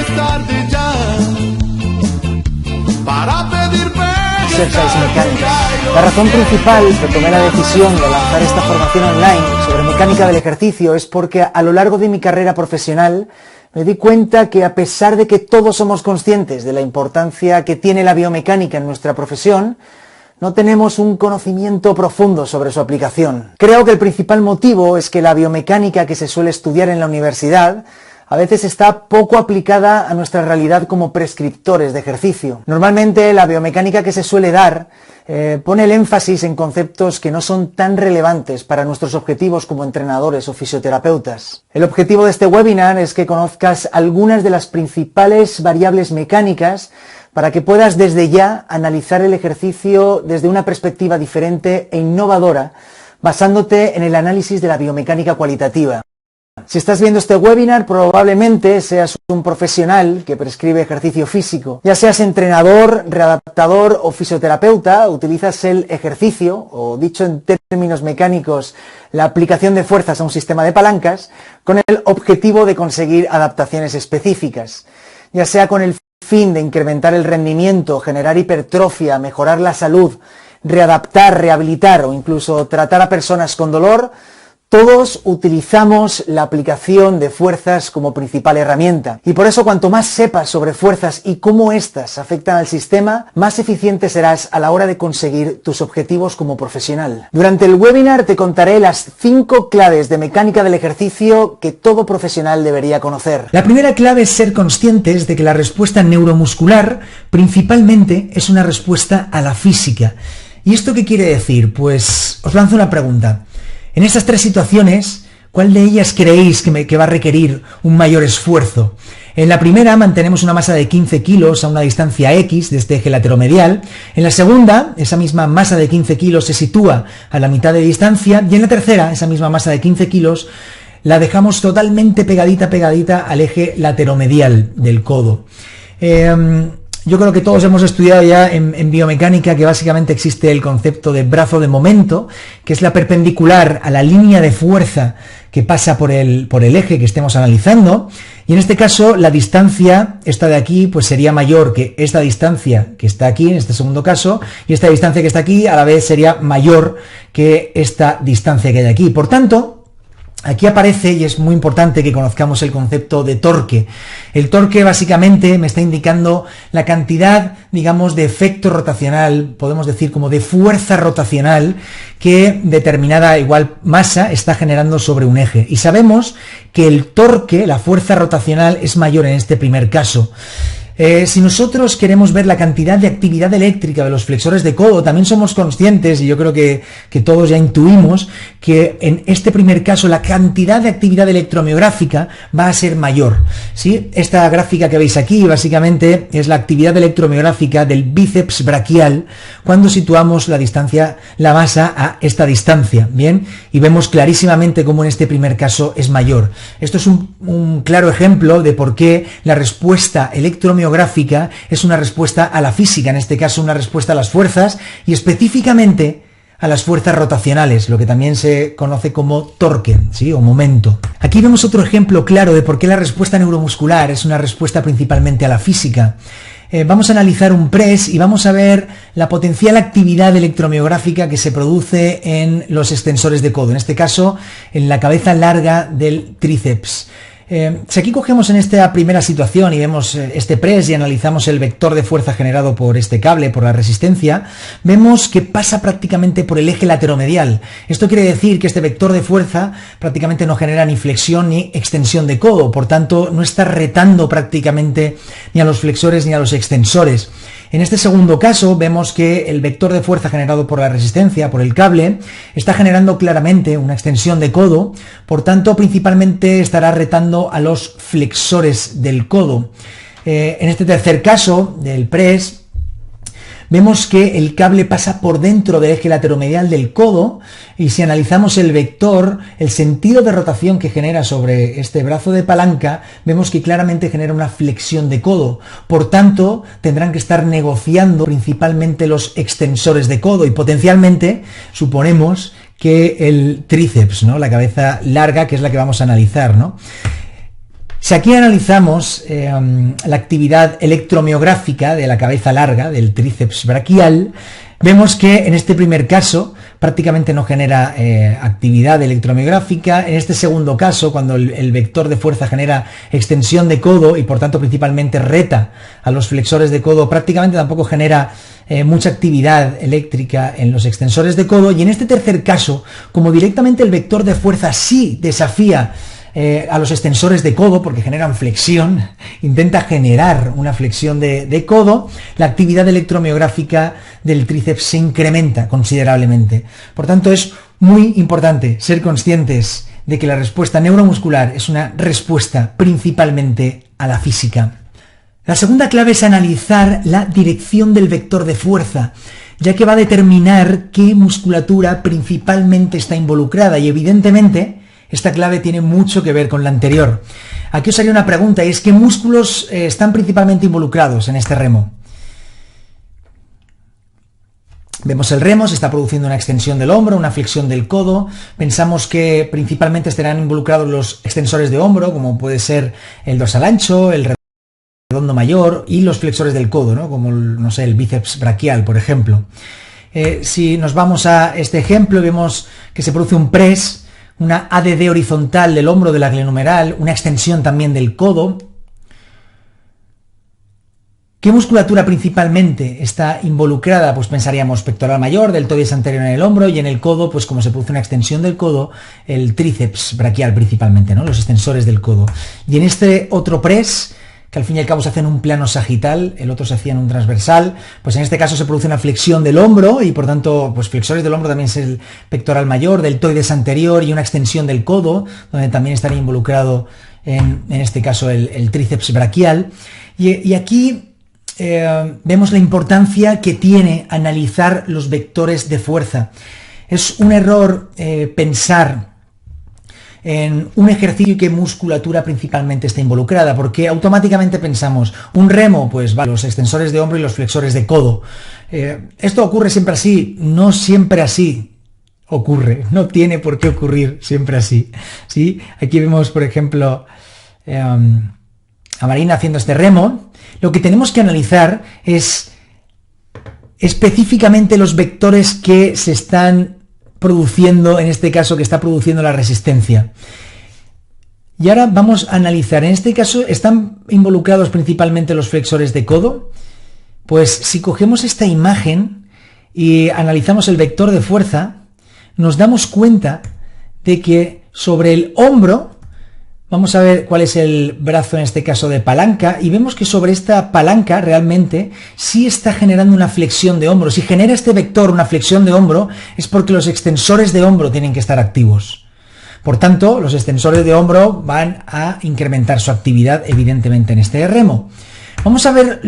es tarde ya para pedir Exercise Mechanics. La razón principal que tomé la decisión de lanzar esta formación online sobre mecánica del ejercicio es porque a lo largo de mi carrera profesional me di cuenta que, a pesar de que todos somos conscientes de la importancia que tiene la biomecánica en nuestra profesión, no tenemos un conocimiento profundo sobre su aplicación. Creo que el principal motivo es que la biomecánica que se suele estudiar en la universidad a veces está poco aplicada a nuestra realidad como prescriptores de ejercicio. Normalmente la biomecánica que se suele dar pone el énfasis en conceptos que no son tan relevantes para nuestros objetivos como entrenadores o fisioterapeutas. El objetivo de este webinar es que conozcas algunas de las principales variables mecánicas para que puedas desde ya analizar el ejercicio desde una perspectiva diferente e innovadora, basándote en el análisis de la biomecánica cualitativa. Si estás viendo este webinar, probablemente seas un profesional que prescribe ejercicio físico. Ya seas entrenador, readaptador o fisioterapeuta, utilizas el ejercicio, o dicho en términos mecánicos, la aplicación de fuerzas a un sistema de palancas, con el objetivo de conseguir adaptaciones específicas. Ya sea con el fin de incrementar el rendimiento, generar hipertrofia, mejorar la salud, readaptar, rehabilitar o incluso tratar a personas con dolor, todos utilizamos la aplicación de fuerzas como principal herramienta. Y por eso, cuanto más sepas sobre fuerzas y cómo éstas afectan al sistema, más eficiente serás a la hora de conseguir tus objetivos como profesional. Durante el webinar te contaré las 5 claves de mecánica del ejercicio que todo profesional debería conocer. La primera clave es ser conscientes de que la respuesta neuromuscular principalmente es una respuesta a la física. ¿Y esto qué quiere decir? Pues os lanzo una pregunta. En estas 3 situaciones, ¿cuál de ellas creéis que va a requerir un mayor esfuerzo? En la primera mantenemos una masa de 15 kilos a una distancia X de este eje lateromedial. En la segunda, esa misma masa de 15 kilos se sitúa a la mitad de distancia. Y en la tercera, esa misma masa de 15 kilos la dejamos totalmente pegadita al eje lateromedial del codo. Yo creo que todos hemos estudiado ya en biomecánica que básicamente existe el concepto de brazo de momento, que es la perpendicular a la línea de fuerza que pasa por el eje que estemos analizando, y en este caso la distancia, esta de aquí, pues sería mayor que esta distancia que está aquí, en este segundo caso, y esta distancia que está aquí a la vez sería mayor que esta distancia que hay aquí. Por tanto, aquí aparece, y es muy importante que conozcamos el concepto de torque. El torque básicamente me está indicando la cantidad, digamos, de efecto rotacional, podemos decir como de fuerza rotacional, que determinada igual masa está generando sobre un eje. Y sabemos que el torque, la fuerza rotacional, es mayor en este primer caso. Si nosotros queremos ver la cantidad de actividad eléctrica de los flexores de codo, también somos conscientes, y yo creo que todos ya intuimos, que en este primer caso la cantidad de actividad electromiográfica va a ser mayor, ¿sí? Esta gráfica que veis aquí básicamente es la actividad electromiográfica del bíceps braquial cuando situamos la masa a esta distancia, ¿bien? Y vemos clarísimamente cómo en este primer caso es mayor. Esto es un claro ejemplo de por qué la respuesta electromiográfica es una respuesta a la física, en este caso una respuesta a las fuerzas y específicamente a las fuerzas rotacionales, lo que también se conoce como torque, ¿sí? O momento. Aquí vemos otro ejemplo claro de por qué la respuesta neuromuscular es una respuesta principalmente a la física. Vamos a analizar un press y vamos a ver la potencial actividad electromiográfica que se produce en los extensores de codo, en este caso en la cabeza larga del tríceps. Si aquí cogemos en esta primera situación y vemos este press y analizamos el vector de fuerza generado por este cable, por la resistencia, vemos que pasa prácticamente por el eje lateromedial. Esto quiere decir que este vector de fuerza prácticamente no genera ni flexión ni extensión de codo, por tanto no está retando prácticamente ni a los flexores ni a los extensores. En este segundo caso vemos que el vector de fuerza generado por la resistencia, por el cable, está generando claramente una extensión de codo, por tanto principalmente estará retando a los flexores del codo. En este tercer caso del press, vemos que el cable pasa por dentro del eje lateromedial del codo y si analizamos el vector, el sentido de rotación que genera sobre este brazo de palanca, vemos que claramente genera una flexión de codo. Por tanto, tendrán que estar negociando principalmente los extensores de codo y potencialmente suponemos que el tríceps, ¿no? La cabeza larga, que es la que vamos a analizar, ¿no? Si aquí analizamos la actividad electromiográfica de la cabeza larga, del tríceps braquial, vemos que en este primer caso prácticamente no genera actividad electromiográfica. En este segundo caso, cuando el vector de fuerza genera extensión de codo y por tanto principalmente reta a los flexores de codo, prácticamente tampoco genera mucha actividad eléctrica en los extensores de codo. Y en este tercer caso, como directamente el vector de fuerza sí desafía a los extensores de codo porque generan flexión, intenta generar una flexión de codo, la actividad electromiográfica del tríceps se incrementa considerablemente. Por tanto, es muy importante ser conscientes de que la respuesta neuromuscular es una respuesta principalmente a la física. La segunda clave es analizar la dirección del vector de fuerza, ya que va a determinar qué musculatura principalmente está involucrada y evidentemente esta clave tiene mucho que ver con la anterior. Aquí os haría una pregunta, y es ¿qué músculos están principalmente involucrados en este remo? Vemos el remo, se está produciendo una extensión del hombro, una flexión del codo. Pensamos que principalmente estarán involucrados los extensores de hombro, como puede ser el dorsal ancho, el redondo mayor y los flexores del codo, ¿no? Como no sé, el bíceps braquial, por ejemplo. Si nos vamos a este ejemplo, vemos que se produce un press, una ADD horizontal del hombro de la glenohumeral, una extensión también del codo. ¿Qué musculatura principalmente está involucrada? Pues pensaríamos pectoral mayor, deltoides anterior en el hombro, y en el codo, pues como se produce una extensión del codo, el tríceps braquial principalmente, ¿no? Los extensores del codo. Y en este otro press, que al fin y al cabo se hace en un plano sagital, el otro se hacía en un transversal, pues en este caso se produce una flexión del hombro y por tanto, pues flexores del hombro también es el pectoral mayor, deltoides anterior y una extensión del codo, donde también estaría involucrado en este caso el tríceps braquial. Y aquí vemos la importancia que tiene analizar los vectores de fuerza. Es un error pensar en un ejercicio y qué musculatura principalmente está involucrada, porque automáticamente pensamos, un remo, pues va, los extensores de hombro y los flexores de codo. ¿Esto ocurre siempre así? No siempre así ocurre, no tiene por qué ocurrir siempre así, ¿sí? Aquí vemos, por ejemplo, a Marina haciendo este remo. Lo que tenemos que analizar es específicamente los vectores que se están produciendo, en este caso que está produciendo la resistencia. Y ahora vamos a analizar, en este caso están involucrados principalmente los flexores de codo. Pues si cogemos esta imagen y analizamos el vector de fuerza, nos damos cuenta de que sobre el hombro, vamos a ver cuál es el brazo en este caso de palanca, y vemos que sobre esta palanca realmente sí está generando una flexión de hombro. Si genera este vector una flexión de hombro, es porque los extensores de hombro tienen que estar activos. Por tanto, los extensores de hombro van a incrementar su actividad, evidentemente, en este remo. Vamos a ver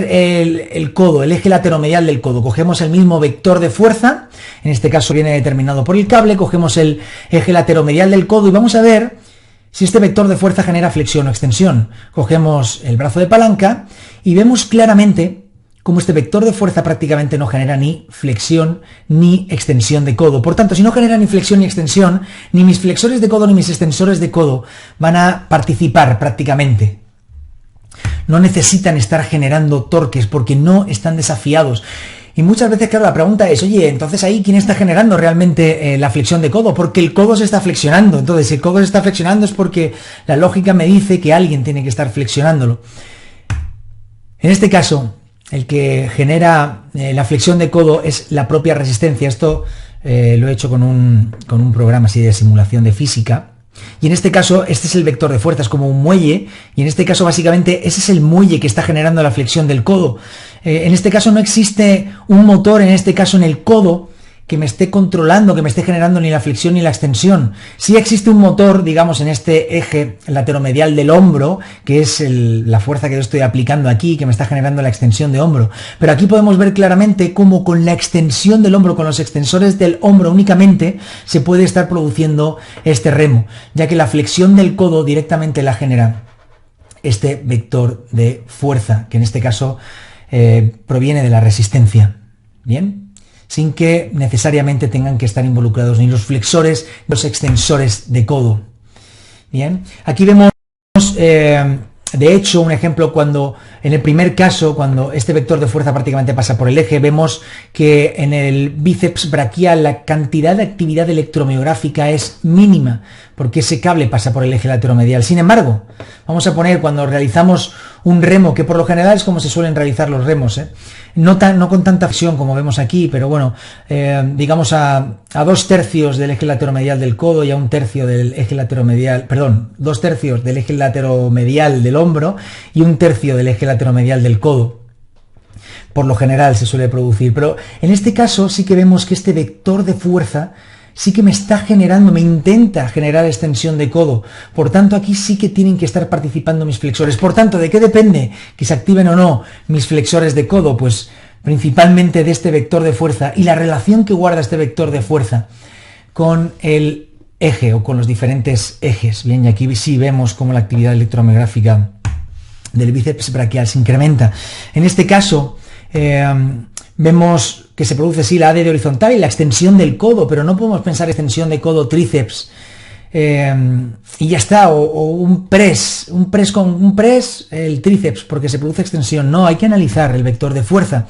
el codo, el eje lateromedial del codo. Cogemos el mismo vector de fuerza, en este caso viene determinado por el cable, cogemos el eje lateromedial del codo y vamos a ver si este vector de fuerza genera flexión o extensión. Cogemos el brazo de palanca y vemos claramente cómo este vector de fuerza prácticamente no genera ni flexión ni extensión de codo. Por tanto, si no genera ni flexión ni extensión, ni mis flexores de codo ni mis extensores de codo van a participar prácticamente. No necesitan estar generando torques porque no están desafiados. Y muchas veces, claro, la pregunta es, oye, entonces ahí, ¿quién está generando realmente la flexión de codo? Porque el codo se está flexionando. Entonces, si el codo se está flexionando es porque la lógica me dice que alguien tiene que estar flexionándolo. En este caso, el que genera la flexión de codo es la propia resistencia. Esto lo he hecho con un programa así de simulación de física. Y en este caso, este es el vector de fuerza, es como un muelle, y en este caso básicamente ese es el muelle que está generando la flexión del codo. En este caso no existe un motor, en este caso en el codo, que me esté controlando, que me esté generando ni la flexión ni la extensión. Sí existe un motor, digamos, en este eje lateromedial del hombro, que es la fuerza que yo estoy aplicando aquí, que me está generando la extensión de hombro. Pero aquí podemos ver claramente cómo con la extensión del hombro, con los extensores del hombro únicamente, se puede estar produciendo este remo, ya que la flexión del codo directamente la genera este vector de fuerza, que en este caso proviene de la resistencia. ¿Bien? Sin que necesariamente tengan que estar involucrados ni los flexores ni los extensores de codo. Bien, aquí vemos De hecho, un ejemplo, cuando en el primer caso, cuando este vector de fuerza prácticamente pasa por el eje, vemos que en el bíceps braquial la cantidad de actividad electromiográfica es mínima, porque ese cable pasa por el eje lateromedial. Sin embargo, vamos a poner cuando realizamos un remo, que por lo general es como se suelen realizar los remos, no con tanta acción como vemos aquí, pero bueno, digamos a 2/3 del eje lateromedial del codo y a 1/3 del eje lateromedial, perdón, 2/3 del eje lateromedial del hombro y 1/3 del eje lateromedial del codo. Por lo general se suele producir, pero en este caso sí que vemos que este vector de fuerza sí que me intenta generar extensión de codo. Por tanto, aquí sí que tienen que estar participando mis flexores. Por tanto, ¿de qué depende que se activen o no mis flexores de codo? Pues principalmente de este vector de fuerza y la relación que guarda este vector de fuerza con el eje o con los diferentes ejes. Bien, y aquí sí vemos cómo la actividad electromiográfica del bíceps braquial se incrementa. En este caso, vemos que se produce sí la ADD horizontal y la extensión del codo, pero no podemos pensar extensión de codo tríceps y ya está, o un press el tríceps porque se produce extensión. No, hay que analizar el vector de fuerza.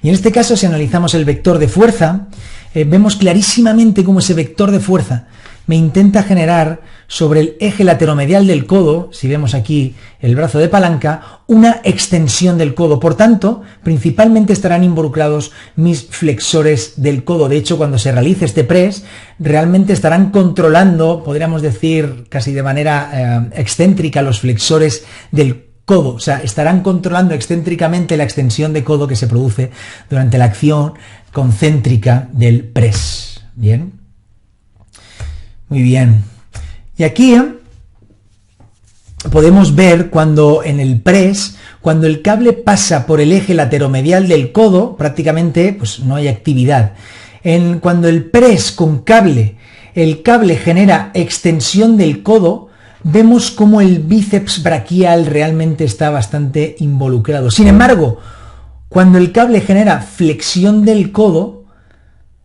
Y en este caso, si analizamos el vector de fuerza, vemos clarísimamente cómo ese vector de fuerza me intenta generar sobre el eje lateromedial del codo, si vemos aquí el brazo de palanca, una extensión del codo. Por tanto, principalmente estarán involucrados mis flexores del codo. De hecho, cuando se realice este press, realmente estarán controlando, podríamos decir casi de manera excéntrica, los flexores del codo. O sea, estarán controlando excéntricamente la extensión de codo que se produce durante la acción concéntrica del press. Bien. Muy bien. Y aquí podemos ver cuando en el press, cuando el cable pasa por el eje lateromedial del codo, prácticamente pues no hay actividad. Cuando el press con cable, el cable genera extensión del codo, vemos cómo el bíceps braquial realmente está bastante involucrado. Sin embargo, cuando el cable genera flexión del codo,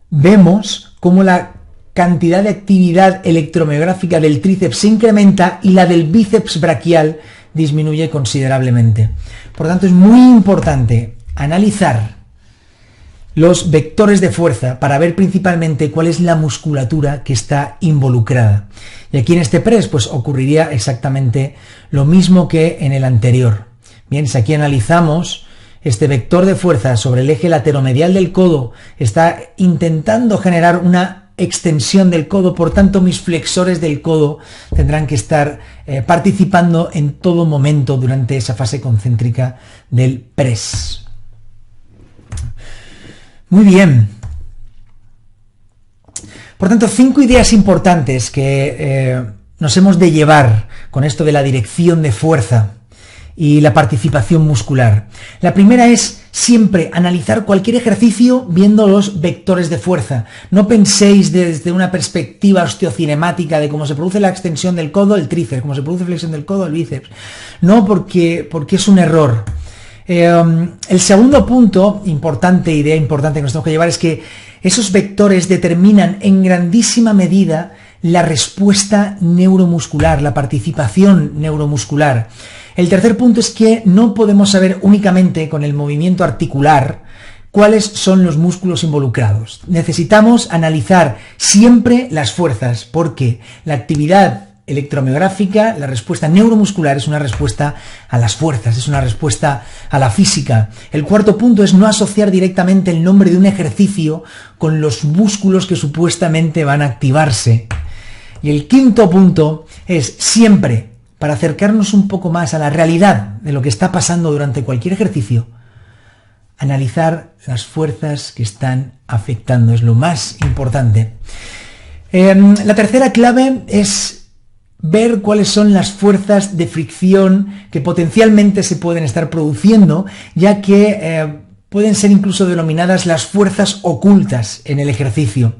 vemos cómo la cantidad de actividad electromiográfica del tríceps se incrementa y la del bíceps braquial disminuye considerablemente. Por tanto, es muy importante analizar los vectores de fuerza para ver principalmente cuál es la musculatura que está involucrada. Y aquí en este press pues ocurriría exactamente lo mismo que en el anterior. Bien, si aquí analizamos este vector de fuerza sobre el eje lateromedial del codo, está intentando generar una extensión del codo, por tanto mis flexores del codo tendrán que estar participando en todo momento durante esa fase concéntrica del press. Muy bien. Por tanto, 5 ideas importantes que nos hemos de llevar con esto de la dirección de fuerza y la participación muscular. La primera es siempre analizar cualquier ejercicio viendo los vectores de fuerza. No penséis desde una perspectiva osteocinemática de cómo se produce la extensión del codo, el tríceps, cómo se produce flexión del codo, el bíceps. No, porque es un error. El segundo punto importante, idea importante que nos tenemos que llevar es que esos vectores determinan en grandísima medida la respuesta neuromuscular, la participación neuromuscular. El tercer punto es que no podemos saber únicamente con el movimiento articular cuáles son los músculos involucrados. Necesitamos analizar siempre las fuerzas, porque la actividad electromiográfica, la respuesta neuromuscular es una respuesta a las fuerzas, es una respuesta a la física. El cuarto punto es no asociar directamente el nombre de un ejercicio con los músculos que supuestamente van a activarse. Y el quinto punto es siempre, para acercarnos un poco más a la realidad de lo que está pasando durante cualquier ejercicio, analizar las fuerzas que están afectando, es lo más importante. La tercera clave es ver cuáles son las fuerzas de fricción que potencialmente se pueden estar produciendo, ya que pueden ser incluso denominadas las fuerzas ocultas en el ejercicio.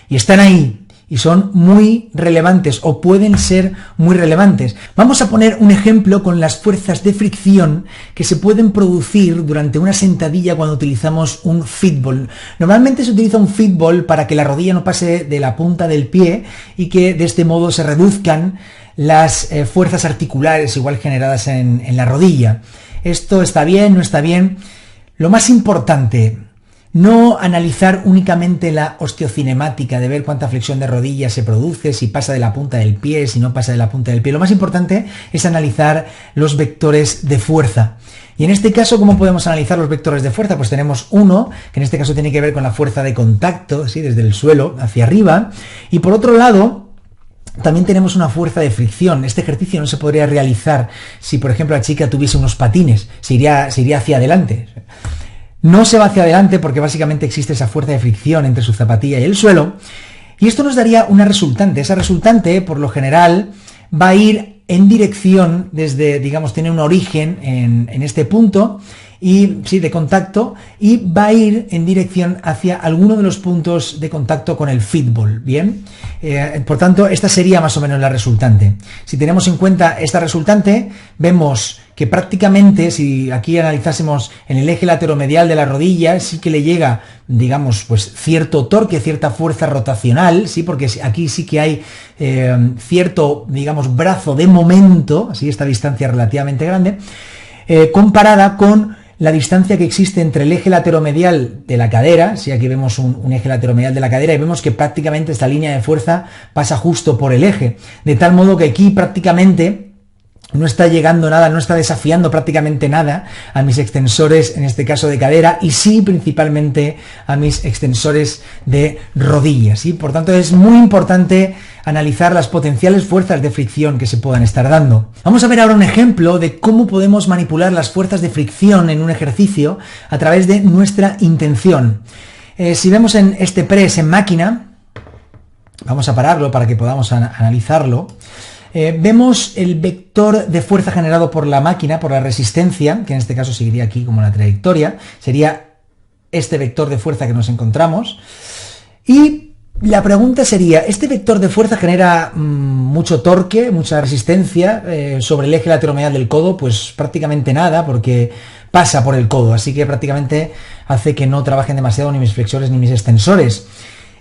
Y están ahí, y son muy relevantes, o pueden ser muy relevantes. Vamos a poner un ejemplo con las fuerzas de fricción que se pueden producir durante una sentadilla cuando utilizamos un fitball. Normalmente se utiliza un fitball para que la rodilla no pase de la punta del pie y que de este modo se reduzcan las fuerzas articulares igual generadas en la rodilla. Esto está bien, no está bien. Lo más importante, no analizar únicamente la osteocinemática de ver cuánta flexión de rodilla se produce, si pasa de la punta del pie, si no pasa de la punta del pie. Lo más importante es analizar los vectores de fuerza. Y en este caso, ¿cómo podemos analizar los vectores de fuerza? Pues tenemos uno, que en este caso tiene que ver con la fuerza de contacto, ¿sí? Desde el suelo hacia arriba. Y por otro lado, también tenemos una fuerza de fricción. Este ejercicio no se podría realizar si, por ejemplo, la chica tuviese unos patines. Se iría hacia adelante. No se va hacia adelante porque básicamente existe esa fuerza de fricción entre su zapatilla y el suelo. Y esto nos daría una resultante. Esa resultante, por lo general, va a ir en dirección desde, digamos, tiene un origen en este punto y sí, de contacto, y va a ir en dirección hacia alguno de los puntos de contacto con el fútbol, ¿bien? Por tanto, esta sería más o menos la resultante. Si tenemos en cuenta esta resultante, vemos que prácticamente, si aquí analizásemos en el eje lateromedial de la rodilla, sí que le llega, digamos, pues cierto torque, cierta fuerza rotacional, sí, porque aquí sí que hay cierto, digamos, brazo de momento, así, esta distancia relativamente grande, comparada con la distancia que existe entre el eje lateromedial de la cadera. Si aquí vemos un eje lateromedial de la cadera y vemos que prácticamente esta línea de fuerza pasa justo por el eje, de tal modo que aquí prácticamente no está llegando nada, no está desafiando prácticamente nada a mis extensores, en este caso de cadera, y sí principalmente a mis extensores de rodillas, ¿sí? Por tanto, es muy importante analizar las potenciales fuerzas de fricción que se puedan estar dando. Vamos a ver ahora un ejemplo de cómo podemos manipular las fuerzas de fricción en un ejercicio a través de nuestra intención. Si vemos en este press en máquina, vamos a pararlo para que podamos analizarlo. Vemos el vector de fuerza generado por la máquina, por la resistencia, que en este caso seguiría aquí como la trayectoria, sería este vector de fuerza que nos encontramos. Y la pregunta sería, ¿este vector de fuerza genera mucho torque, mucha resistencia sobre el eje lateromedial del codo? Pues prácticamente nada, porque pasa por el codo, así que prácticamente hace que no trabajen demasiado ni mis flexores ni mis extensores.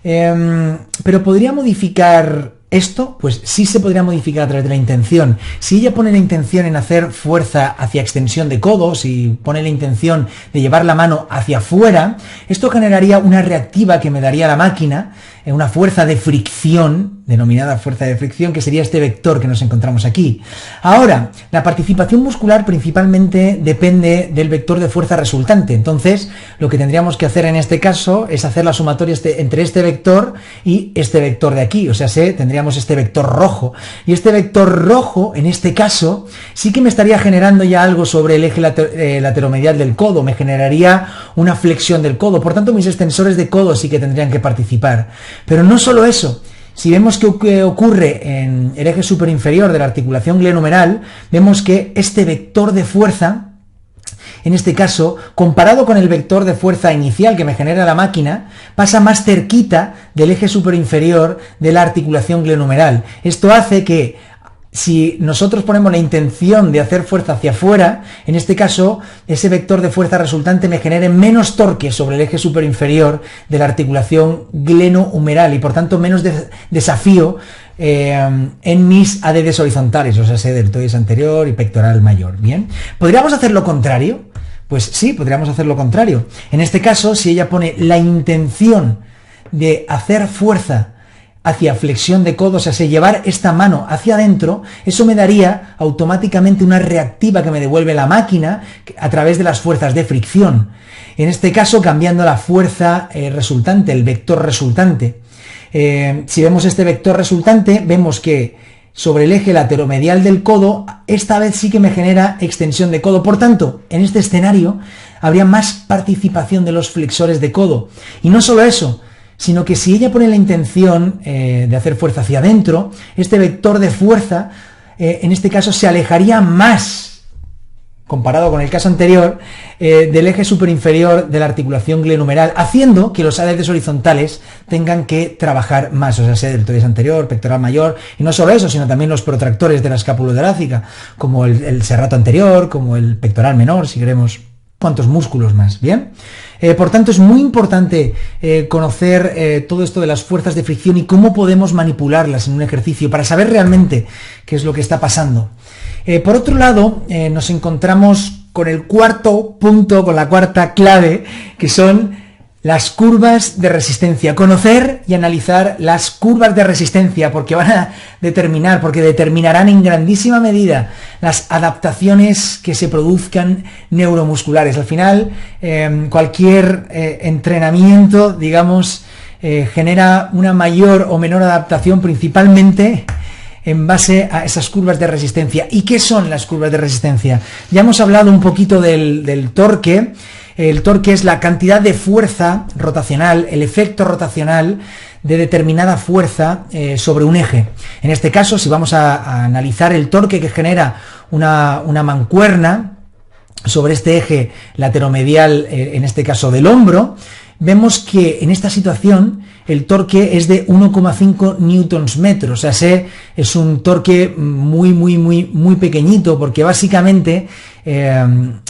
Pero ¿podría modificar esto? Pues sí se podría modificar a través de la intención. Si ella pone la intención en hacer fuerza hacia extensión de codos y pone la intención de llevar la mano hacia afuera, esto generaría una reactiva que me daría la máquina, una fuerza de fricción, denominada fuerza de fricción, que sería este vector que nos encontramos aquí. Ahora, la participación muscular principalmente depende del vector de fuerza resultante. Entonces, lo que tendríamos que hacer en este caso es hacer la sumatoria entre este vector y este vector de aquí. O sea, tendríamos este vector rojo. Y este vector rojo, en este caso, sí que me estaría generando ya algo sobre el eje lateromedial del codo. Me generaría una flexión del codo. Por tanto, mis extensores de codo sí que tendrían que participar. Pero no solo eso. Si vemos que ocurre en el eje superinferior de la articulación glenohumeral, vemos que este vector de fuerza, en este caso, comparado con el vector de fuerza inicial que me genera la máquina, pasa más cerquita del eje superinferior de la articulación glenohumeral. Esto hace que, si nosotros ponemos la intención de hacer fuerza hacia afuera, en este caso, ese vector de fuerza resultante me genere menos torque sobre el eje superinferior de la articulación glenohumeral y, por tanto, menos desafío en mis ADDs horizontales, o sea, deltoides anterior y pectoral mayor. ¿Bien? ¿Podríamos hacer lo contrario? Pues sí, podríamos hacer lo contrario. En este caso, si ella pone la intención de hacer fuerza hacia flexión de codos, o sea, llevar esta mano hacia adentro, eso me daría automáticamente una reactiva que me devuelve la máquina a través de las fuerzas de fricción. En este caso, cambiando la fuerza resultante, el vector resultante. Si vemos este vector resultante, vemos que sobre el eje lateromedial del codo, esta vez sí que me genera extensión de codo. Por tanto, en este escenario habría más participación de los flexores de codo. Y no solo eso, sino que si ella pone la intención de hacer fuerza hacia adentro, este vector de fuerza, en este caso, se alejaría más, comparado con el caso anterior, del eje superinferior de la articulación glenohumeral, haciendo que los ADDs horizontales tengan que trabajar más, o sea, deltoides anterior, pectoral mayor, y no solo eso, sino también los protractores de la escápulotorácica, como el serrato anterior, como el pectoral menor, si queremos cuantos músculos más, ¿bien? Por tanto, es muy importante conocer todo esto de las fuerzas de fricción y cómo podemos manipularlas en un ejercicio para saber realmente qué es lo que está pasando. Por otro lado, nos encontramos con el cuarto punto, con la cuarta clave, que son las curvas de resistencia. Conocer y analizar las curvas de resistencia, porque determinarán en grandísima medida las adaptaciones que se produzcan neuromusculares. Al final, cualquier entrenamiento, digamos, genera una mayor o menor adaptación, principalmente en base a esas curvas de resistencia. ¿Y qué son las curvas de resistencia? Ya hemos hablado un poquito del torque. El torque es la cantidad de fuerza rotacional, el efecto rotacional de determinada fuerza sobre un eje. En este caso, si vamos a analizar el torque que genera una mancuerna sobre este eje lateromedial, en este caso del hombro, vemos que en esta situación el torque es de 1,5 newtons metro, o sea, es un torque muy pequeñito, porque básicamente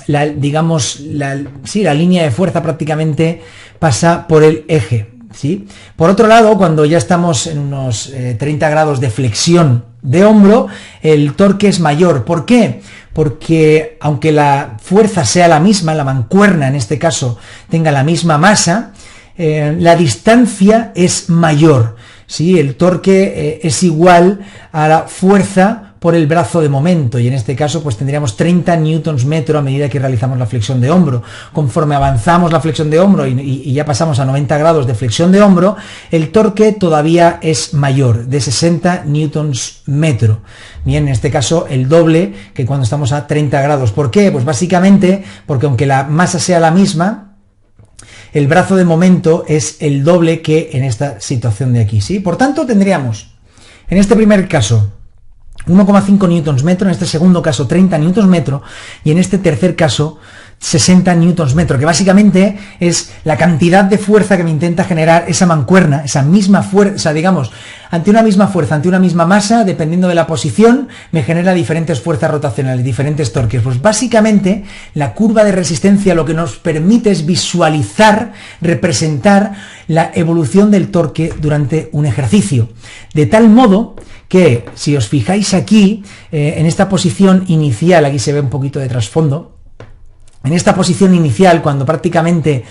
la línea de fuerza prácticamente pasa por el eje, ¿sí? Por otro lado, cuando ya estamos en unos 30 grados de flexión de hombro, el torque es mayor. ¿Por qué? Porque aunque la fuerza sea la misma, la mancuerna en este caso tenga la misma masa, la distancia es mayor, ¿sí? El torque es igual a la fuerza por el brazo de momento, y en este caso pues tendríamos 30 newtons metro a medida que realizamos la flexión de hombro. Conforme avanzamos la flexión de hombro y ya pasamos a 90 grados de flexión de hombro, el torque todavía es mayor, de 60 newtons metro. Bien, en este caso el doble que cuando estamos a 30 grados. ¿Por qué? Pues básicamente porque aunque la masa sea la misma, el brazo de momento es el doble que en esta situación de aquí, ¿sí? Por tanto, tendríamos, en este primer caso, 1,5 newtons metro, en este segundo caso 30 newtons metro, y en este tercer caso 60 newtons metro, que básicamente es la cantidad de fuerza que me intenta generar esa mancuerna, esa misma fuerza, digamos, ante una misma fuerza, ante una misma masa, dependiendo de la posición, me genera diferentes fuerzas rotacionales, diferentes torques. Pues básicamente la curva de resistencia lo que nos permite es visualizar, representar la evolución del torque durante un ejercicio. De tal modo que, si os fijáis aquí, en esta posición inicial, aquí se ve un poquito de trasfondo, en esta posición inicial, cuando prácticamente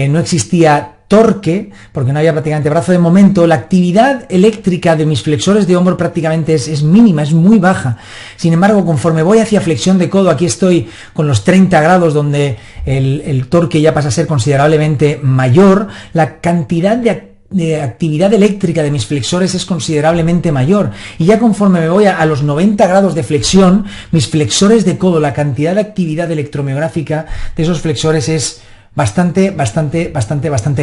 no existía torque, porque no había prácticamente brazo de momento, la actividad eléctrica de mis flexores de hombro prácticamente es mínima, es muy baja. Sin embargo, conforme voy hacia flexión de codo, aquí estoy con los 30 grados donde el torque ya pasa a ser considerablemente mayor, la cantidad de actividad eléctrica de mis flexores es considerablemente mayor, y ya conforme me voy a los 90 grados de flexión, mis flexores de codo, la cantidad de actividad electromiográfica de esos flexores es bastante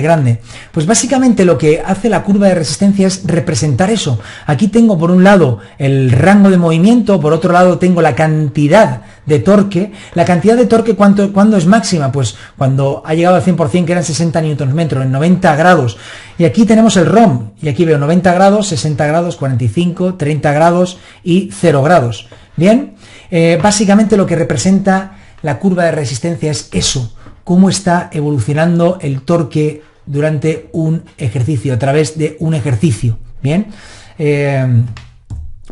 grande. Pues básicamente lo que hace la curva de resistencia es representar eso. Aquí tengo por un lado el rango de movimiento, por otro lado tengo la cantidad de torque. La cantidad de torque, ¿cuándo es máxima? Pues cuando ha llegado al 100%, que eran 60 newtons metro, en 90 grados. Y aquí tenemos el ROM, y aquí veo 90 grados, 60 grados, 45, 30 grados y 0 grados. Bien, básicamente lo que representa la curva de resistencia es eso, cómo está evolucionando el torque durante un ejercicio, a través de un ejercicio. Bien,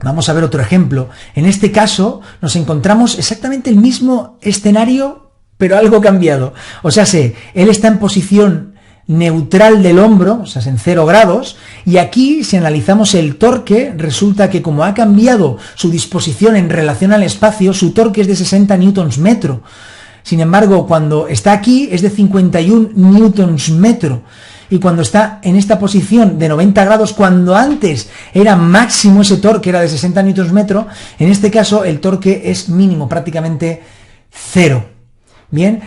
vamos a ver otro ejemplo. En este caso nos encontramos exactamente el mismo escenario, pero algo cambiado. O sea, él está en posición neutral del hombro, o sea, en 0 grados, y aquí, si analizamos el torque, resulta que como ha cambiado su disposición en relación al espacio, su torque es de 60 newtons metro. Sin embargo, cuando está aquí es de 51 newtons metro, y cuando está en esta posición de 90 grados, cuando antes era máximo ese torque, era de 60 newtons metro, en este caso el torque es mínimo, prácticamente 0. Bien,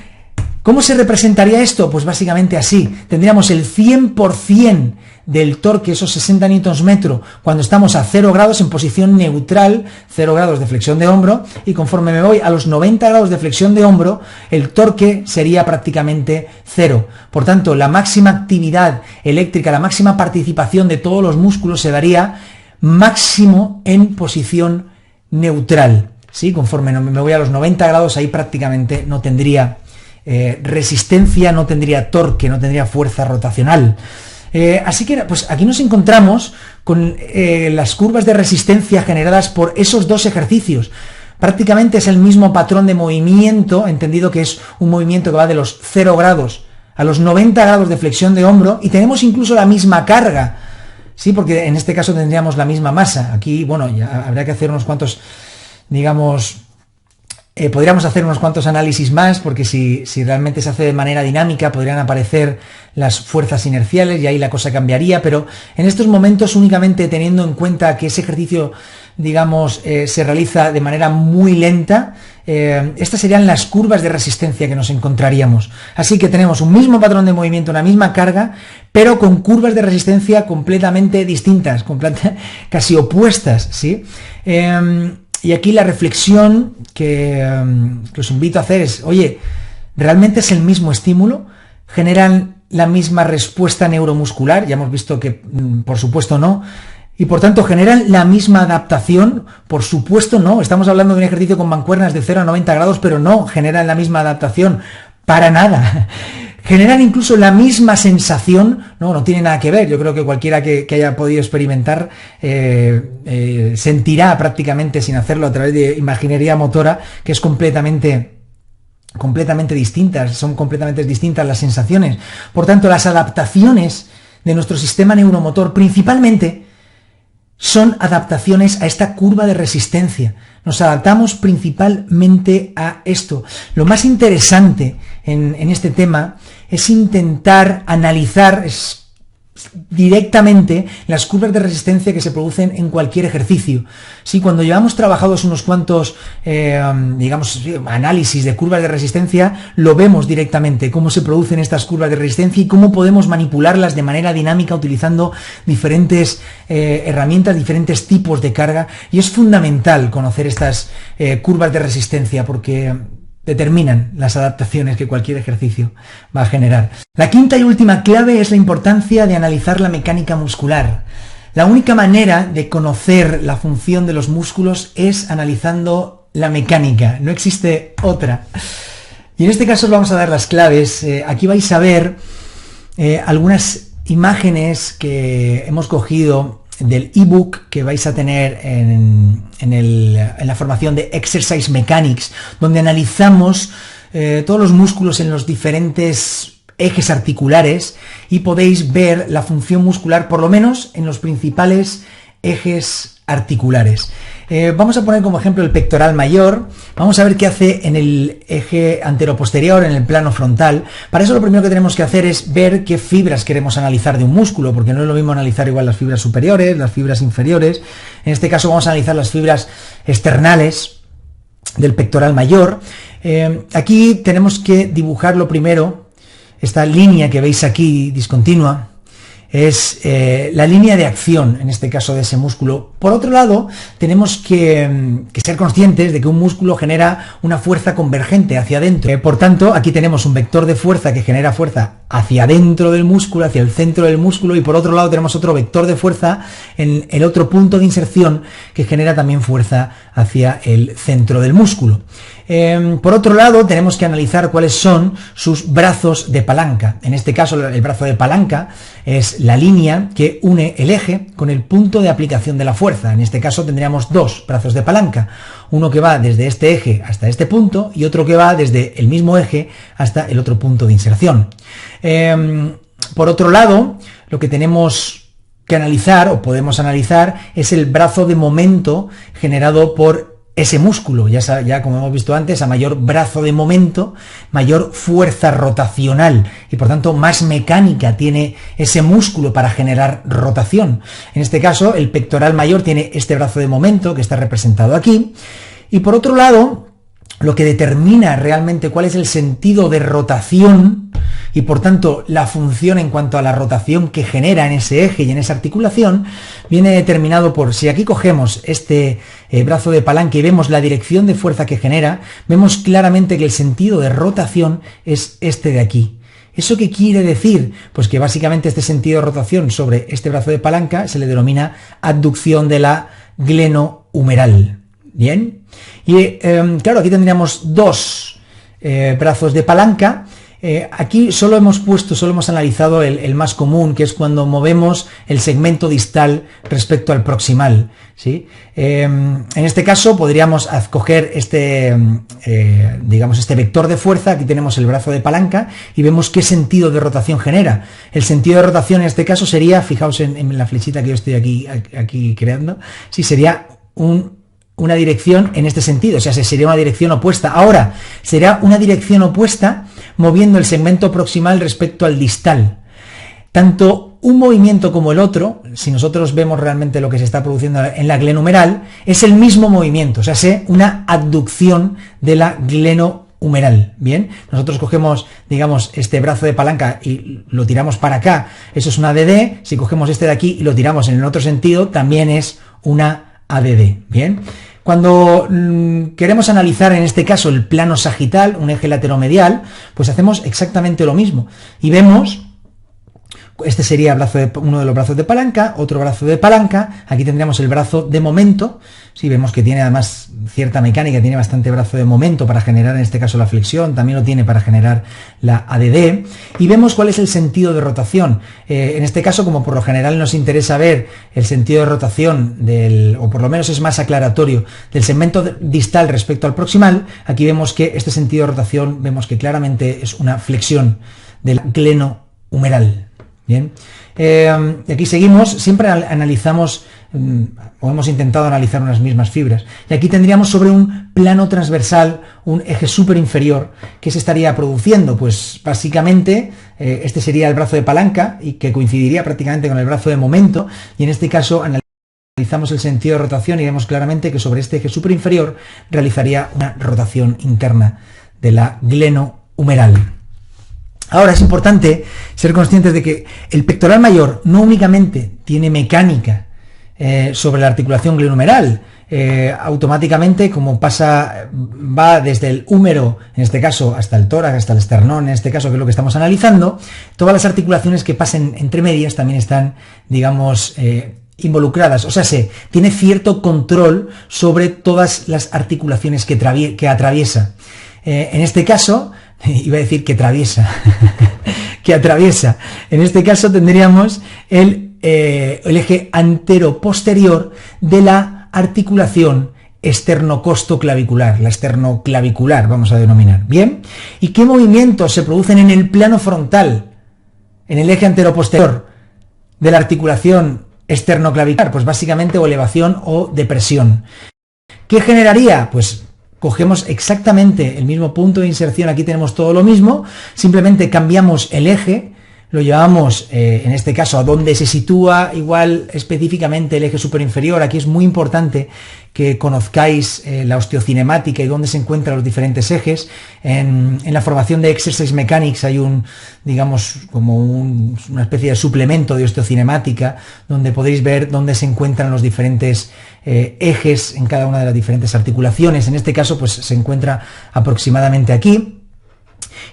¿cómo se representaría esto? Pues básicamente así. Tendríamos el 100% del torque, esos 60 newtons metro, cuando estamos a 0 grados en posición neutral, 0 grados de flexión de hombro, y conforme me voy a los 90 grados de flexión de hombro, el torque sería prácticamente 0. Por tanto, la máxima actividad eléctrica, la máxima participación de todos los músculos se daría máximo en posición neutral, ¿sí? Conforme me voy a los 90 grados, ahí prácticamente no tendría resistencia, no tendría torque, no tendría fuerza rotacional. Así que pues aquí nos encontramos con las curvas de resistencia generadas por esos dos ejercicios. Prácticamente es el mismo patrón de movimiento, entendido que es un movimiento que va de los 0 grados a los 90 grados de flexión de hombro, y tenemos incluso la misma carga, sí, porque en este caso tendríamos la misma masa. Aquí, bueno, ya habría que hacer unos cuantos, digamos, podríamos hacer unos cuantos análisis más, porque si realmente se hace de manera dinámica podrían aparecer las fuerzas inerciales y ahí la cosa cambiaría, pero en estos momentos, únicamente teniendo en cuenta que ese ejercicio, digamos, se realiza de manera muy lenta, estas serían las curvas de resistencia que nos encontraríamos. Así que tenemos un mismo patrón de movimiento, una misma carga, pero con curvas de resistencia completamente distintas, casi opuestas, ¿sí? Y aquí la reflexión que os invito a hacer es, oye, ¿realmente es el mismo estímulo? ¿Generan la misma respuesta neuromuscular? Ya hemos visto que, por supuesto, no. Y por tanto, ¿generan la misma adaptación? Por supuesto no. Estamos hablando de un ejercicio con mancuernas de 0 a 90 grados, pero no generan la misma adaptación. Para nada. ¿Generan incluso la misma sensación? No tiene nada que ver. Yo creo que cualquiera que haya podido experimentar sentirá prácticamente, sin hacerlo a través de imaginería motora, que es completamente distintas, son completamente distintas las sensaciones. Por tanto, las adaptaciones de nuestro sistema neuromotor principalmente son adaptaciones a esta curva de resistencia. Nos adaptamos principalmente a esto. Lo más interesante en este tema es intentar analizar directamente las curvas de resistencia que se producen en cualquier ejercicio. Sí, cuando llevamos trabajados unos cuantos, digamos, análisis de curvas de resistencia, lo vemos directamente, cómo se producen estas curvas de resistencia y cómo podemos manipularlas de manera dinámica utilizando diferentes herramientas, diferentes tipos de carga, y es fundamental conocer estas curvas de resistencia porque determinan las adaptaciones que cualquier ejercicio va a generar. La quinta y última clave es la importancia de analizar la mecánica muscular. La única manera de conocer la función de los músculos es analizando la mecánica, no existe otra. Y en este caso os vamos a dar las claves. Aquí vais a ver algunas imágenes que hemos cogido del ebook que vais a tener en la formación de Exercise Mechanics, donde analizamos todos los músculos en los diferentes ejes articulares y podéis ver la función muscular, por lo menos en los principales ejes articulares. Vamos a poner como ejemplo el pectoral mayor. Vamos a ver qué hace en el eje anteroposterior, en el plano frontal. Para eso lo primero que tenemos que hacer es ver qué fibras queremos analizar de un músculo, porque no es lo mismo analizar igual las fibras superiores, las fibras inferiores. En este caso vamos a analizar las fibras externales del pectoral mayor. Aquí tenemos que dibujar lo primero, esta línea que veis aquí discontinua, es la línea de acción, en este caso de ese músculo. Por otro lado, tenemos que ser conscientes de que un músculo genera una fuerza convergente hacia adentro. Por tanto, aquí tenemos un vector de fuerza que genera fuerza hacia adentro del músculo, hacia el centro del músculo, y por otro lado tenemos otro vector de fuerza en el otro punto de inserción que genera también fuerza hacia el centro del músculo. Por otro lado, tenemos que analizar cuáles son sus brazos de palanca. En este caso, el brazo de palanca es la línea que une el eje con el punto de aplicación de la fuerza. En este caso tendríamos dos brazos de palanca, uno que va desde este eje hasta este punto y otro que va desde el mismo eje hasta el otro punto de inserción. Por otro lado, lo que tenemos que analizar, o podemos analizar, es el brazo de momento generado por ese músculo. Ya como hemos visto antes, a mayor brazo de momento, mayor fuerza rotacional y por tanto más mecánica tiene ese músculo para generar rotación. En este caso, el pectoral mayor tiene este brazo de momento que está representado aquí. Y por otro lado, lo que determina realmente cuál es el sentido de rotación y por tanto la función en cuanto a la rotación que genera en ese eje y en esa articulación, viene determinado por, si aquí cogemos este brazo de palanca y vemos la dirección de fuerza que genera, vemos claramente que el sentido de rotación es este de aquí. ¿Eso qué quiere decir? Pues que básicamente este sentido de rotación sobre este brazo de palanca se le denomina abducción de la glenohumeral. ¿Bien? Y claro, aquí tendríamos dos brazos de palanca. Aquí solo hemos analizado el más común, que es cuando movemos el segmento distal respecto al proximal, ¿sí? En este caso podríamos coger digamos, este vector de fuerza. Aquí tenemos el brazo de palanca y vemos qué sentido de rotación genera. El sentido de rotación en este caso sería, fijaos en la flechita que yo estoy aquí creando, sí, sería una dirección en este sentido, o sea, sería una dirección opuesta. Ahora, será una dirección opuesta moviendo el segmento proximal respecto al distal. Tanto un movimiento como el otro, si nosotros vemos realmente lo que se está produciendo en la glenohumeral, es el mismo movimiento, o sea, es una abducción de la glenohumeral. Bien, nosotros cogemos, digamos, este brazo de palanca y lo tiramos para acá, eso es una ADD. Si cogemos este de aquí y lo tiramos en el otro sentido, también es una ADD. Bien, cuando queremos analizar en este caso el plano sagital, un eje lateromedial, pues hacemos exactamente lo mismo y vemos, este sería uno de los brazos de palanca, otro brazo de palanca. Aquí tendríamos el brazo de momento. Sí, vemos que tiene además cierta mecánica, tiene bastante brazo de momento para generar en este caso la flexión, también lo tiene para generar la ADD, y vemos cuál es el sentido de rotación. En este caso, como por lo general nos interesa ver el sentido de rotación o por lo menos es más aclaratorio, del segmento distal respecto al proximal, aquí vemos que este sentido de rotación, vemos que claramente es una flexión del glenohumeral. Bien, aquí seguimos, siempre analizamos o hemos intentado analizar unas mismas fibras, y aquí tendríamos sobre un plano transversal un eje superinferior que se estaría produciendo. Pues básicamente este sería el brazo de palanca y que coincidiría prácticamente con el brazo de momento, y en este caso analizamos el sentido de rotación y vemos claramente que sobre este eje superinferior realizaría una rotación interna de la glenohumeral. Ahora es importante ser conscientes de que el pectoral mayor no únicamente tiene mecánica sobre la articulación glenohumeral, automáticamente, como va desde el húmero, en este caso, hasta el tórax, hasta el esternón, en este caso, que es lo que estamos analizando, todas las articulaciones que pasen entre medias también están, digamos, involucradas. O sea, tiene cierto control sobre todas las articulaciones que atraviesa. En este caso, iba a decir que atraviesa. En este caso tendríamos el eje antero-posterior de la articulación esternocostoclavicular, la esternoclavicular, vamos a denominar. Bien, ¿y qué movimientos se producen en el plano frontal, en el eje antero-posterior de la articulación esternoclavicular? Pues básicamente o elevación o depresión. ¿Qué generaría? Pues cogemos exactamente el mismo punto de inserción, aquí tenemos todo lo mismo, simplemente cambiamos el eje, lo llevamos en este caso a donde se sitúa igual específicamente el eje superinferior. Aquí es muy importante que conozcáis la osteocinemática y dónde se encuentran los diferentes ejes. En la formación de Exercise Mechanics hay digamos, como una especie de suplemento de osteocinemática donde podéis ver dónde se encuentran los diferentes ejes en cada una de las diferentes articulaciones. En este caso, pues se encuentra aproximadamente aquí.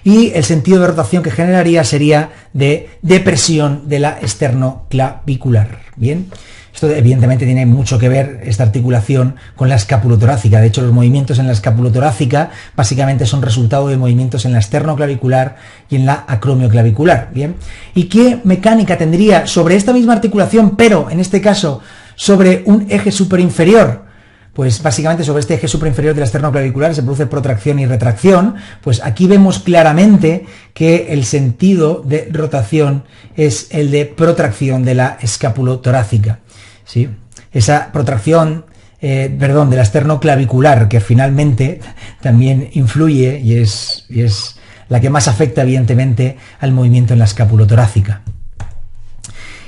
Y el sentido de rotación que generaría sería de depresión de la esternoclavicular. Bien, esto evidentemente tiene mucho que ver, esta articulación, con la escapulotorácica. De hecho, los movimientos en la escapulotorácica básicamente son resultado de movimientos en la esternoclavicular y en la acromioclavicular. Bien, ¿y qué mecánica tendría sobre esta misma articulación, pero en este caso sobre un eje superinferior? Pues básicamente sobre este eje superinferior de la esternoclavicular se produce protracción y retracción. Pues aquí vemos claramente que el sentido de rotación es el de protracción de la escapulotorácica, ¿sí? Esa protracción, de la esternoclavicular, que finalmente también influye y es la que más afecta evidentemente al movimiento en la escapulotorácica.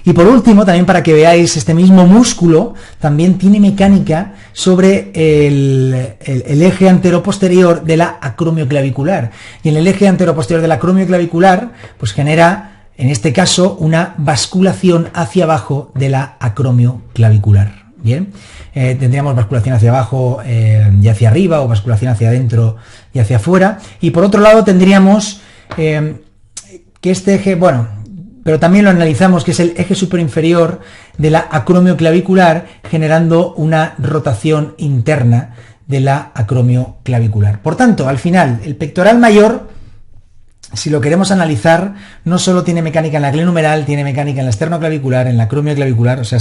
Y por último, también para que veáis, este mismo músculo también tiene mecánica sobre el eje anteroposterior de la acromioclavicular. Y en el eje anteroposterior de la acromioclavicular, pues genera, en este caso, una basculación hacia abajo de la acromioclavicular. Bien, tendríamos basculación hacia abajo y hacia arriba, o basculación hacia adentro y hacia afuera. Y por otro lado tendríamos que este eje, pero también lo analizamos, que es el eje superinferior de la acromioclavicular, generando una rotación interna de la acromioclavicular. Por tanto, al final, el pectoral mayor, si lo queremos analizar, no solo tiene mecánica en la glenumeral, tiene mecánica en la esternoclavicular, en la acromioclavicular, o sea,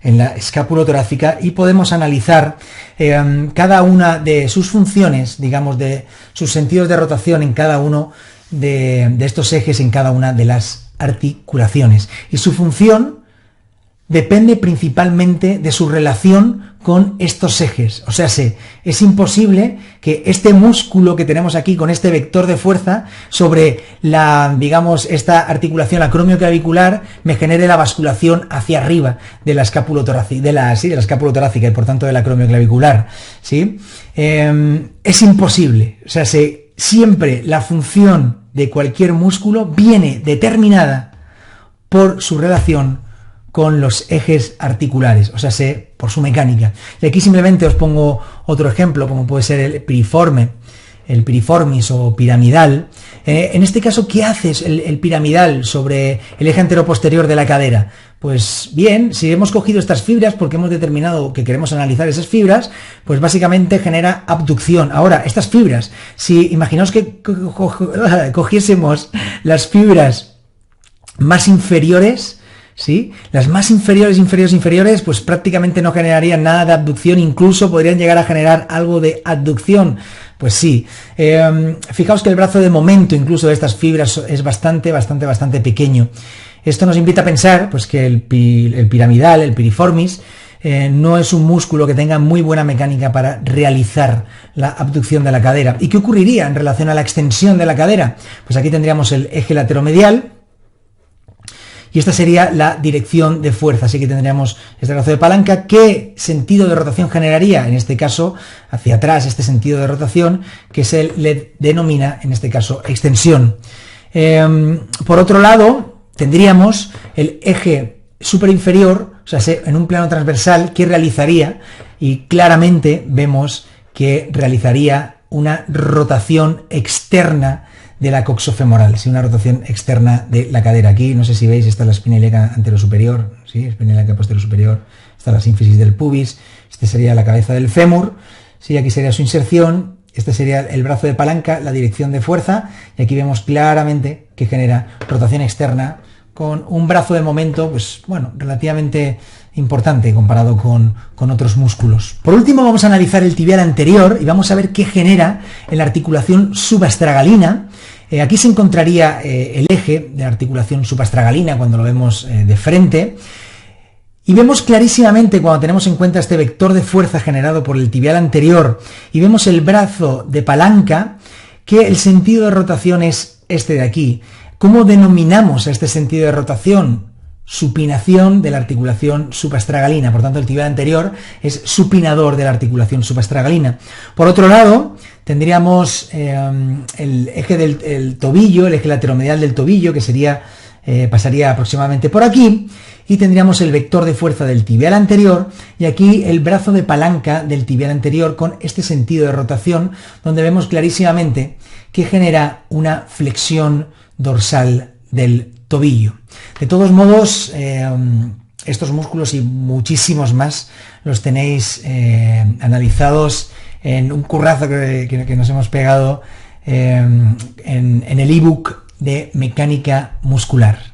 en la escápulo-torácica, y podemos analizar cada una de sus funciones, digamos, de sus sentidos de rotación en cada uno de estos ejes, en cada una de las articulaciones. Y su función depende principalmente de su relación con estos ejes. O sea, es imposible que este músculo que tenemos aquí con este vector de fuerza sobre digamos, esta articulación acromioclavicular me genere la basculación hacia arriba de la escápulo-torácica, de la escápulo-torácica y por tanto de la acromioclavicular, ¿sí? Es imposible. O sea, siempre la función de cualquier músculo viene determinada por su relación con los ejes articulares, o sea, por su mecánica. Y aquí simplemente os pongo otro ejemplo, como puede ser el piriforme, el piriformis o piramidal. En este caso, ¿qué hace el piramidal sobre el eje anteroposterior de la cadera? Pues bien, si hemos cogido estas fibras porque hemos determinado que queremos analizar esas fibras, pues básicamente genera abducción. Ahora, estas fibras, si imaginaos que cogiésemos las fibras más inferiores, ¿sí? Las más inferiores, pues prácticamente no generarían nada de abducción, incluso podrían llegar a generar algo de adducción. Pues sí, fijaos que el brazo de momento incluso de estas fibras es bastante pequeño. Esto nos invita a pensar pues que el piramidal, el piriformis, no es un músculo que tenga muy buena mecánica para realizar la abducción de la cadera. ¿Y qué ocurriría en relación a la extensión de la cadera? Pues aquí tendríamos el eje lateromedial, y esta sería la dirección de fuerza, así que tendríamos este brazo de palanca. ¿Qué sentido de rotación generaría? En este caso, hacia atrás, este sentido de rotación, que se le denomina, en este caso, extensión. Por otro lado, tendríamos el eje superinferior, o sea, en un plano transversal, que realizaría, y claramente vemos que realizaría una rotación externa de la coxofemoral, sí, una rotación externa de la cadera. Aquí, no sé si veis, está la espina ilíaca anterosuperior, sí, espina ilíaca posterior-superior, está la sínfisis del pubis, este sería la cabeza del fémur, sí, aquí sería su inserción, este sería el brazo de palanca, la dirección de fuerza, y aquí vemos claramente que genera rotación externa con un brazo de momento, pues bueno, relativamente importante comparado con otros músculos. Por último, vamos a analizar el tibial anterior y vamos a ver qué genera en la articulación subastragalina. Aquí se encontraría el eje de la articulación subastragalina cuando lo vemos de frente, y vemos clarísimamente, cuando tenemos en cuenta este vector de fuerza generado por el tibial anterior y vemos el brazo de palanca, que el sentido de rotación es este de aquí. ¿Cómo denominamos a este sentido de rotación? Supinación de la articulación subastragalina. Por tanto, el tibial anterior es supinador de la articulación subastragalina. Por otro lado, tendríamos el eje del tobillo, el eje lateromedial del tobillo, que pasaría aproximadamente por aquí, y tendríamos el vector de fuerza del tibial anterior, y aquí el brazo de palanca del tibial anterior con este sentido de rotación, donde vemos clarísimamente que genera una flexión dorsal del tobillo. De todos modos, estos músculos y muchísimos más los tenéis analizados en un currazo que nos hemos pegado en el ebook de mecánica muscular.